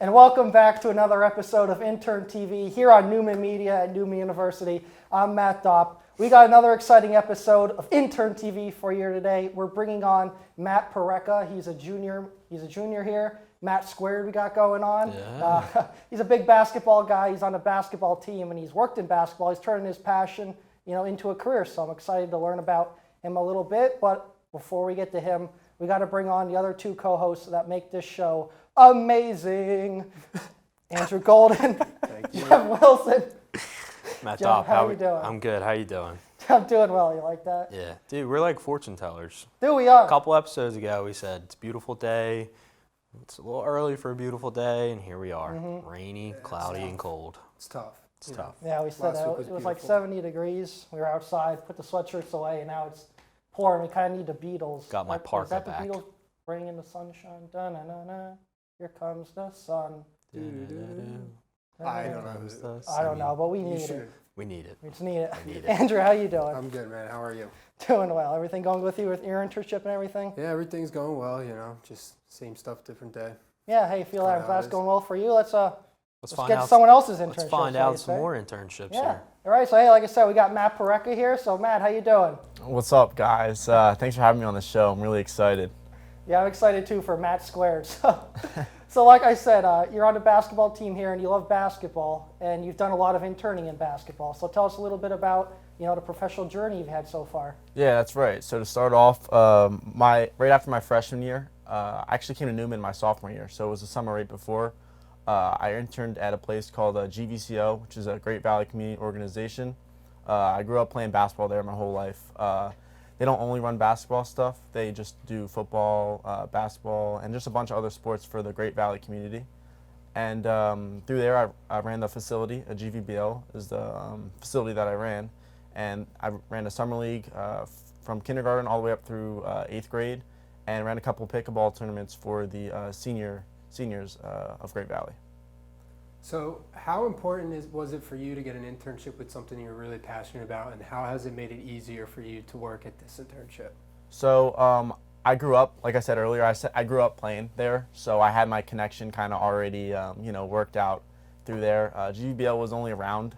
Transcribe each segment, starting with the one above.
And welcome back to another episode of Intern TV here on Newman Media at Newman University. I'm Matt Dopp. We got another exciting episode of Intern TV for you today. We're bringing on Matt Porreca. He's a junior here. Matt Squared we got going on. Yeah. He's a big basketball guy. He's on a basketball team and he's worked in basketball. He's turning his passion, into a career. So I'm excited to learn about him a little bit. But before we get to him, we got to bring on the other two co-hosts that make this show amazing. Andrew Golden, Jeff Wilson. Matt Jeff, Dopp, how you doing? I'm good. How you doing? I'm doing well. You like that? Yeah. Dude, we're like fortune tellers. Dude, we are. A couple episodes ago, we said it's a beautiful day. It's a little early for a beautiful day, and here we are. Rainy, cloudy, and cold. It's tough. It's tough. Yeah, we said Last week it was was like beautiful. 70 degrees. We were outside, put the sweatshirts away, and now it's pouring. We kind of need the Beatles. Got my Is parka that back. the Beatles bringing the sunshine? Da-na-na-na. Here comes the sun. I don't know. I don't know, but we You need it. should. We need it. We just need it. We need it. Andrew, how you doing? I'm good, man. How are you? Doing well. Everything going with you with your internship and everything? Yeah, everything's going well, just same stuff, different day. Yeah, hey, feel Kinda that how it that's is. going well for you. Let's Find get out. someone else's internship. Let's find out some more internships Yeah. here. All right, so hey, like I said, we got Matt Porreca here. So Matt, how you doing? What's up, guys? Thanks for having me on the show. I'm really excited. Yeah, I'm excited too for Matt Squared. So like I said, you're on the basketball team here and you love basketball and you've done a lot of interning in basketball. So tell us a little bit about, the professional journey you've had so far. Yeah, that's right. So to start off, right after my freshman year, I actually came to Newman my sophomore year. So it was the summer right before. I interned at a place called GVCO, which is a Great Valley Community Organization. I grew up playing basketball there my whole life. They don't only run basketball stuff. They just do football, basketball, and just a bunch of other sports for the Great Valley community. And through there, I ran the facility. A GVBL is the facility that I ran. And I ran a summer league from kindergarten all the way up through 8th grade and ran a couple pickleball tournaments for the seniors of Great Valley. So how important was it for you to get an internship with something you're really passionate about, and how has it made it easier for you to work at this internship? So I grew up, like I said earlier, I grew up playing there, so I had my connection kind of already, worked out through there. GVBL was only around,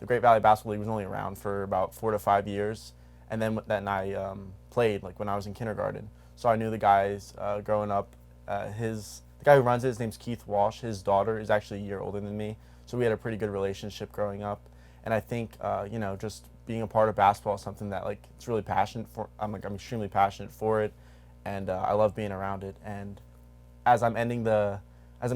the Great Valley Basketball League was only around for about 4 to 5 years, and then I played like when I was in kindergarten. So I knew the guys growing up. The guy who runs it, his name's Keith Walsh. His daughter is actually a year older than me, so we had a pretty good relationship growing up. And I think, just being a part of basketball is something that it's really passionate for. I'm extremely passionate for it, and I love being around it. And as I'm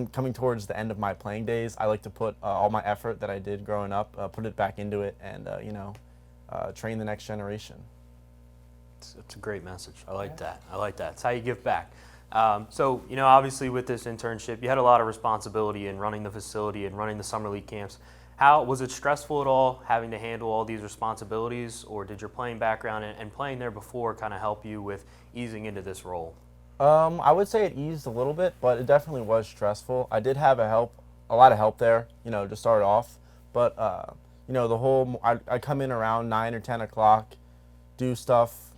coming towards the end of my playing days, I like to put all my effort that I did growing up, put it back into it, and train the next generation. It's a great message. I like that. It's how you give back. So, obviously with this internship, you had a lot of responsibility in running the facility and running the summer league camps. How was it stressful at all having to handle all these responsibilities, or did your playing background and playing there before kind of help you with easing into this role? I would say it eased a little bit, but it definitely was stressful. I did have a lot of help there, to start off. But, I come in around 9 or 10 o'clock, do stuff,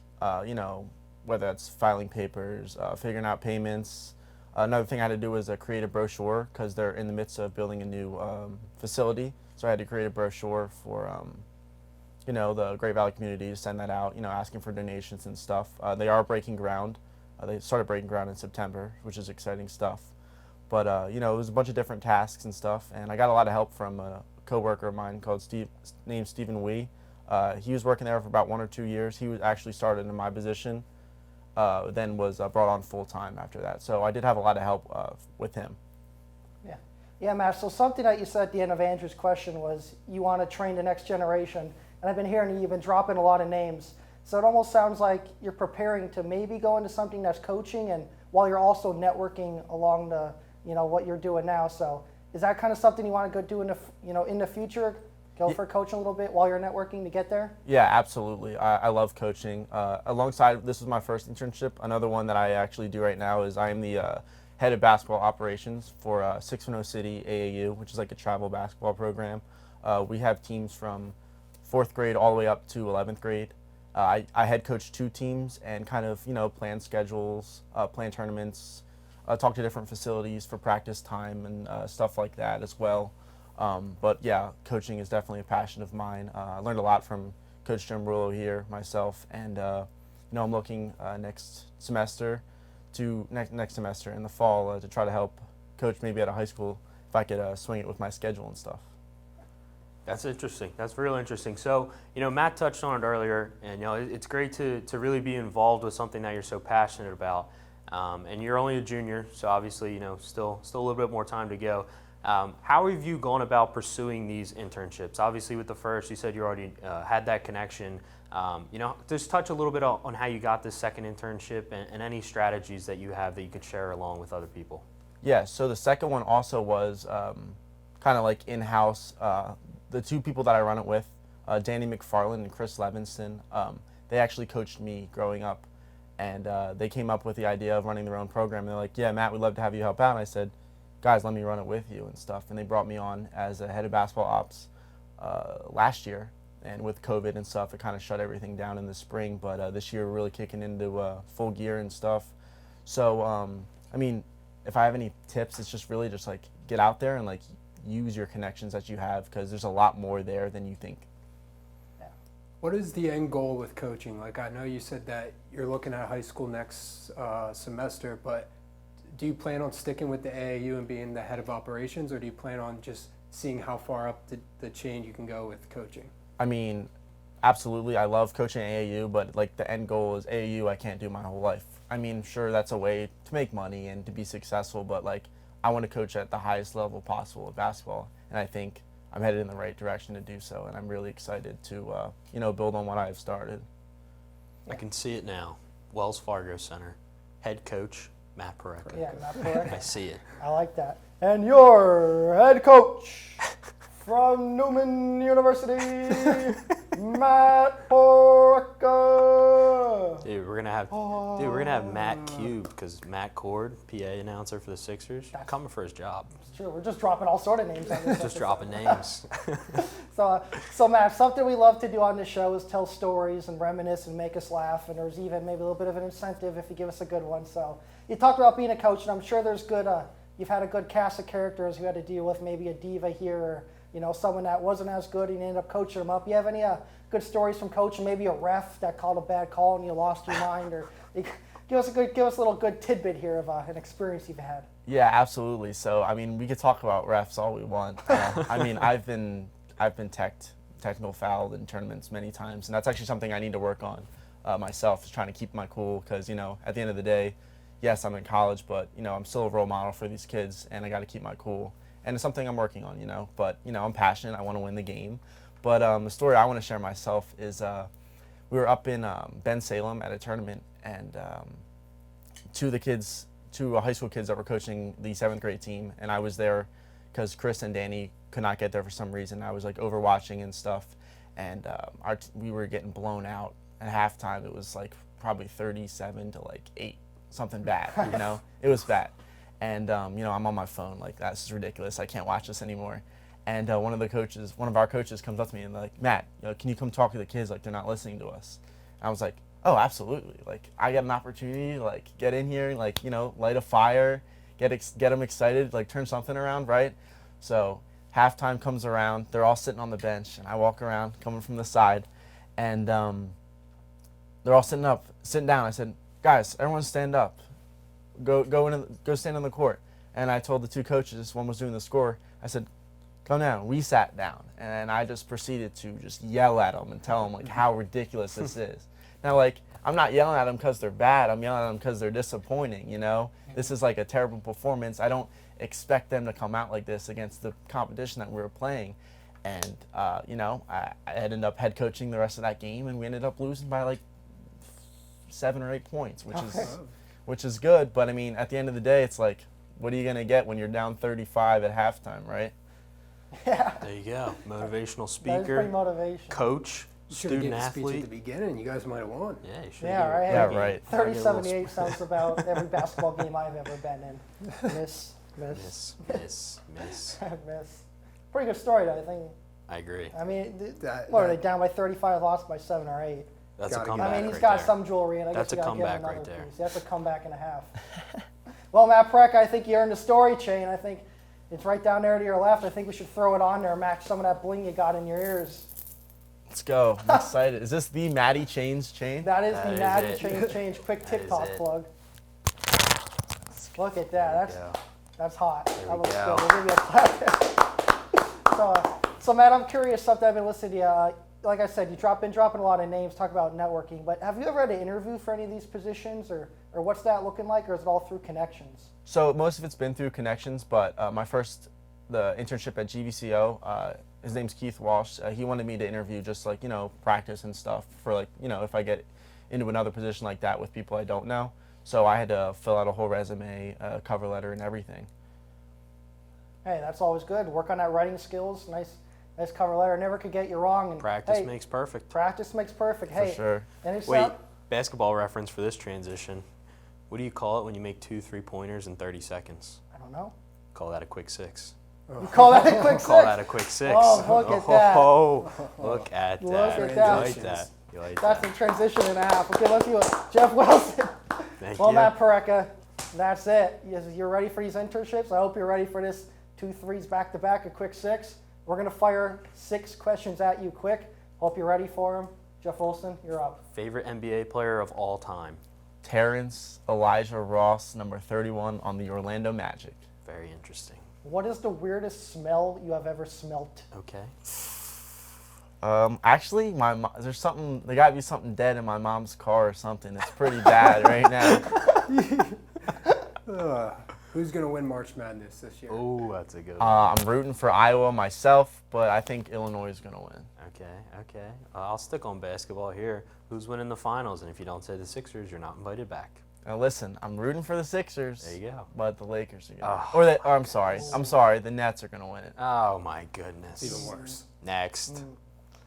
whether that's filing papers, figuring out payments. Another thing I had to do was create a brochure because they're in the midst of building a new facility. So I had to create a brochure for, the Great Valley community to send that out, asking for donations and stuff. They are breaking ground. They started breaking ground in September, which is exciting stuff. But, it was a bunch of different tasks and stuff. And I got a lot of help from a coworker of mine named Stephen Wee. He was working there for about 1 or 2 years. He was actually started in my position. Then was brought on full-time after that. So I did have a lot of help with him. Yeah, Matt, so something that you said at the end of Andrew's question was you want to train the next generation. And I've been hearing you've been dropping a lot of names. So it almost sounds like you're preparing to maybe go into something that's coaching and while you're also networking along the, what you're doing now. So is that kind of something you want to go do in the future? Go for coaching a little bit while you're networking to get there? Yeah, absolutely. I love coaching. Alongside, this was my first internship. Another one that I actually do right now is I am the head of basketball operations for 610 City AAU, which is like a travel basketball program. We have teams from 4th grade all the way up to 11th grade. I head coach 2 teams and kind of, plan schedules, plan tournaments, talk to different facilities for practice time and stuff like that as well. But yeah, coaching is definitely a passion of mine. I learned a lot from Coach Jim Brullo here, myself, and I'm looking next semester in the fall to try to help coach maybe at a high school if I could swing it with my schedule and stuff. That's interesting. That's real interesting. So, Matt touched on it earlier, and, it's great to really be involved with something that you're so passionate about. And you're only a junior, so obviously, still a little bit more time to go. How have you gone about pursuing these internships? Obviously, with the first, you said you already had that connection. Just touch a little bit on how you got this second internship and any strategies that you have that you could share along with other people. Yeah, so the second one also was kind of like in-house. The two people that I run it with, Danny McFarland and Chris Levinston, they actually coached me growing up. And they came up with the idea of running their own program. And they're like, yeah, Matt, we'd love to have you help out. And I said, guys, let me run it with you and stuff. And they brought me on as a head of basketball ops last year. And with COVID and stuff, it kind of shut everything down in the spring. But this year, we're really kicking into full gear and stuff. So, if I have any tips, it's just really just like get out there and like use your connections that you have, because there's a lot more there than you think. What is the end goal with coaching? Like, I know you said that you're looking at high school next semester, but do you plan on sticking with the AAU and being the head of operations, or do you plan on just seeing how far up the chain you can go with coaching? Absolutely. I love coaching AAU, but like the end goal is AAU. I can't do my whole life. Sure, that's a way to make money and to be successful, but like I want to coach at the highest level possible of basketball, and I think I'm headed in the right direction to do so, and I'm really excited to build on what I've started. I can see it now. Wells Fargo Center, head coach Matt Porreca. Yeah, Matt Porreca. I see it. I like that. And your head coach from Newman University, Matt Porreca. Dude, we're gonna have Matt Cube, because Matt Cord, PA announcer for the Sixers, coming for his job. It's true. We're just dropping all sort of names on this. Just dropping names. So Matt, something we love to do on this show is tell stories and reminisce and make us laugh, and there's even maybe a little bit of an incentive if you give us a good one. So you talked about being a coach, and I'm sure there's good. You've had a good cast of characters who had to deal with maybe a diva here, or someone that wasn't as good, and you ended up coaching them up. You have any good stories from coaching? Maybe a ref that called a bad call and you lost your mind, or give us a little good tidbit here of an experience you've had. Yeah, absolutely. So we could talk about refs all we want. I've been technical fouled in tournaments many times, and that's actually something I need to work on myself, is trying to keep my cool, because at the end of the day, yes, I'm in college, but I'm still a role model for these kids, and I got to keep my cool. And it's something I'm working on, but I'm passionate. I want to win the game. But the story I want to share myself is we were up in Ben Salem at a tournament, and two high school kids that were coaching the 7th grade team, and I was there because Chris and Danny could not get there for some reason. I was like overwatching and stuff, and we were getting blown out at halftime. It was like probably 37 to 8, something bad. It was bad. And I'm on my phone like, this is ridiculous. I can't watch this anymore. And one of our coaches comes up to me and like, Matt, can you come talk to the kids? Like, they're not listening to us. And I was like, oh, absolutely. Like, I got an opportunity to get in here, light a fire, get them excited, turn something around, right? So halftime comes around. They're all sitting on the bench, and I walk around, coming from the side, and they're all sitting down. I said, guys, everyone stand up. Go stand on the court. And I told the two coaches, one was doing the score, I said, come down. We sat down, and I just proceeded to just yell at them and tell them how ridiculous this is. Now, I'm not yelling at them because they're bad. I'm yelling at them because they're disappointing. This is a terrible performance. I don't expect them to come out like this against the competition that we were playing. And I ended up head coaching the rest of that game, and we ended up losing by 7 or 8 points, which is good, but at the end of the day, it's what are you gonna get when you're down 35 at halftime, right? Yeah. There you go. Motivational That is speaker, pretty motivational. coach, You should have student given a speech at athlete. the beginning. You guys might have won. Yeah, you should. Yeah, right. Yeah, right. 30-78 sounds about every basketball game I've ever been in. Miss. Miss. Miss. Pretty good story, though, I think. I agree. What are they down by 35, lost by 7 or 8? That's a Gotta comeback. He's right got there. some jewelry, and I That's guess you a got to give him comeback another right there. piece. That's a comeback and a half. Well, Matt Porreca, I think you earned a story chain. I think it's right down there to your left. I think we should throw it on there, match some of that bling you got in your ears. Let's go. I'm excited. Is this the Matty Chains chain? That is That the is Natty it. Change quick That is TikTok it. plug. Look at that. There we That's hot. There That we looks go. good. We'll give you a clap there. So Matt, I'm curious, something I've been listening to you. Like I said, you dropping a lot of names, talk about networking, but have you ever had an interview for any of these positions, or what's that looking like, or is it all through connections? So most of it's been through connections, but the internship at GVCO, his name's Keith Walsh. He wanted me to interview just like, practice and stuff for like, if I get into another position like that with people I don't know. So I had to fill out a whole resume, cover letter and everything. Hey, that's always good. Work on that writing skills. Nice cover letter. Never could get you wrong. And Practice hey, makes perfect. Practice makes perfect. For Hey, sure. and Wait, basketball reference for this transition. What do you call it when you make 2 3-pointers in 30 seconds? I don't know. Call that a quick 6. You call that a quick six? Call that a quick 6. Oh, look at that. Oh, look at Look that. at You that. like that. You like That's that. a transition and a half. Okay, let's do it. Jeff Wilson. Thank Well, you. Matt Porreca, that's it. You're ready for these internships. I hope you're ready for this 2 3s back to back, a quick 6. We're gonna fire 6 questions at you quick. Hope you're ready for them. Jeff Wilson, you're up. Favorite NBA player of all time? Terrence Elijah Ross, number 31 on the Orlando Magic. Very interesting. What is the weirdest smell you have ever smelt? Okay. Actually, there gotta be something dead in my mom's car or something. It's pretty bad right now. Who's going to win March Madness this year? Oh, that's a good one. I'm rooting for Iowa myself, but I think Illinois is gonna win. Okay. I'll stick on basketball here. Who's winning the finals? And if you don't say the Sixers, you're not invited back. Now listen, I'm rooting for the Sixers. There you go. But the Lakers are gonna. Oh. I'm sorry. The Nets are gonna win it. Oh, my goodness. Even worse. Next.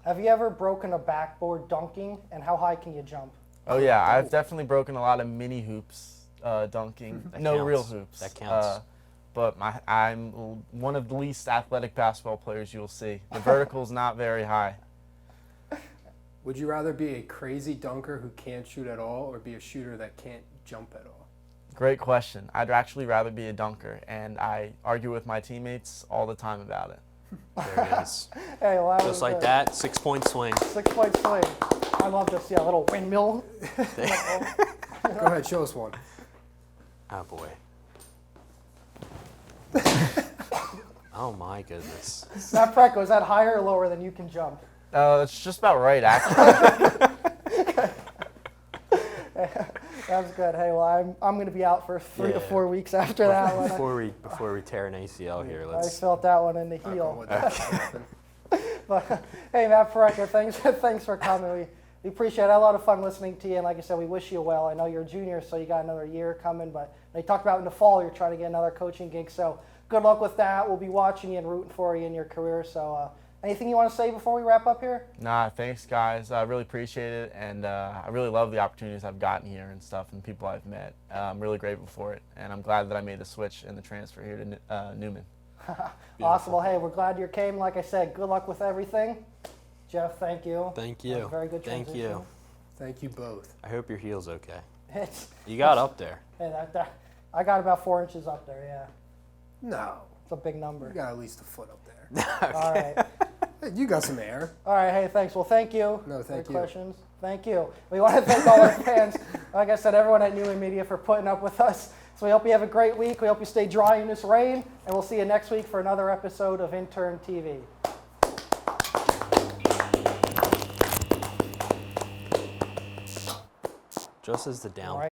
Have you ever broken a backboard dunking, and how high can you jump? Oh yeah, I've definitely broken a lot of mini hoops dunking. That No counts. real hoops. That counts. But I'm one of the least athletic basketball players you'll see. The vertical's not very high. Would you rather be a crazy dunker who can't shoot at all or be a shooter that can't jump at all? Great question. I'd actually rather be a dunker, and I argue with my teammates all the time about it. There it is. Hey, well, that was Just like good. that, 6-point swing. 6-point swing. I love to see a little windmill. Go ahead, show us one. Oh, boy. Oh, my goodness. Matt Porreca, is that higher or lower than you can jump? It's just about right, actually. That's good. Hey, well, I'm going to be out for 3 to 4 weeks after that one. Before we tear an ACL here, I let's. felt that one in the Knock on heel. wood, that doesn't happen. But hey, Matt Porreca, thanks for coming. We appreciate it. I had a lot of fun listening to you, and like I said, we wish you well. I know you're a junior, so you got another year coming. But you talked about in the fall you're trying to get another coaching gig. So good luck with that. We'll be watching you and rooting for you in your career. So anything you want to say before we wrap up here? Nah, thanks, guys. I really appreciate it, and I really love the opportunities I've gotten here and stuff, and people I've met. I'm really grateful for it, and I'm glad that I made the switch and the transfer here to Newman. Awesome. Well, hey, we're glad you came. Like I said, good luck with everything. Jeff, thank you. Thank That was you. a very good Thank transition. you. Thank you both. I hope your heel's okay. It's, You got up there. hey, I got about 4 inches up there. Yeah, No, it's a big you number. got at least a foot up there. All right. Hey, you got some air. All right, hey, thanks. Well, thank you. No, for thank the you. questions. Thank you. We want to thank all our fans. Like I said, everyone at Newman Media for putting up with us. So we hope you have a great week. We hope you stay dry in this rain, and we'll see you next week for another episode of Intern TV. Just as the down.